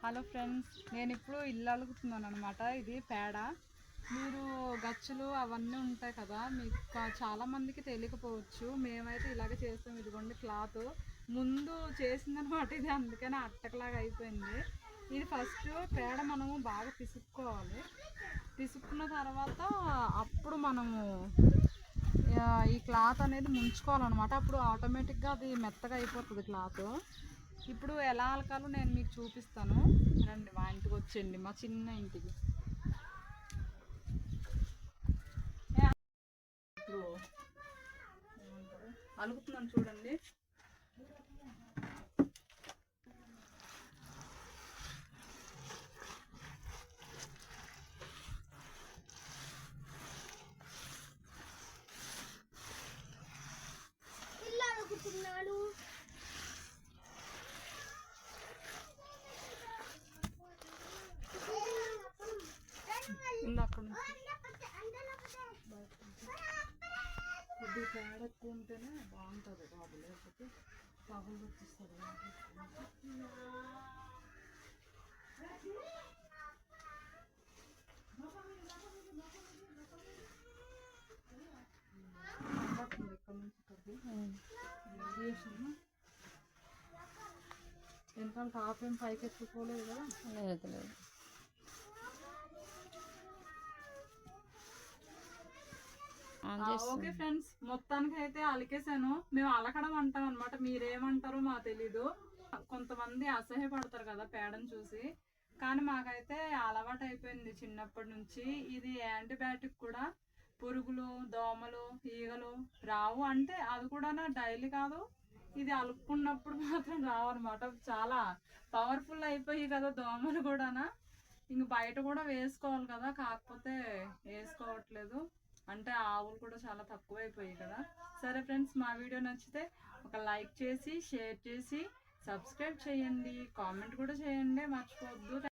Hello friends, నేను ఇప్పుడు ఇల్లు అలుగుతున్నాను అనమాట. ఇది పేడ. మీరు గచ్చులు అవన్నీ ఉంటాయి కదా, మీకు చాలామందికి తెలియకపోవచ్చు. మేమైతే ఇలాగే చేస్తాం. ఇదిగోండి క్లాత్ ముందు చేసిందనమాట ఇది, అందుకని అట్టకలాగా అయిపోయింది. ఇది ఫస్ట్ పేడ మనము బాగా పిసుక్కోవాలి. పిసుక్కున్న తర్వాత అప్పుడు మనము ఈ క్లాత్ అనేది ముంచుకోవాలన్నమాట. అప్పుడు ఆటోమేటిక్గా అది మెత్తగా అయిపోతుంది క్లాత్. ఇప్పుడు ఎలా అలకాలో నేను మీకు చూపిస్తాను. రండి, మా ఇంటికి వచ్చేయండి, మా చిన్న ఇంటికి. ఇప్పుడు అలుకుతున్నాను చూడండి. అక్కడ కొద్దిగా పేడ ఎక్కువ ఉంటేనే బాగుంటుంది బాబు, లేకపోతే పగులు వచ్చేస్తుంది. ఇక్కడ నుంచి ఇక్కడికి ఎందుకంటే టాప్ ఏం పైకి ఎత్తుకోలేదు కదా. లేదు లేదు. ఓకే ఫ్రెండ్స్, మొత్తానికి అయితే అలికేసాను. మేము అలకడం అంటాం అనమాట, మీరేమంటారో మాకు తెలీదు. కొంతమంది అసహ్యపడతారు కదా పేడను చూసి, కానీ మాకైతే అలవాటు అయిపోయింది చిన్నప్పటి నుంచి. ఇది యాంటీబయాటిక్ కూడా. పురుగులు, దోమలు, ఈగలు రావు అంటే అది కూడా డైలీ కాదు, ఇది అలుక్కున్నప్పుడు మాత్రం రావన్నమాట. చాలా పవర్ఫుల్ అయిపోయి కదా దోమలు కూడానా. ఇంక బయట కూడా వేసుకోవాలి కదా, కాకపోతే వేసుకోవట్లేదు. అంటే ఆవులు కూడా చాలా తక్కువైపోయాయి కదా. సరే ఫ్రెండ్స్, మా వీడియో నచ్చితే ఒక లైక్ చేసి, షేర్ చేసి, సబ్స్క్రైబ్ చేయండి, కామెంట్ కూడా చేయండి, మర్చిపోవద్దు.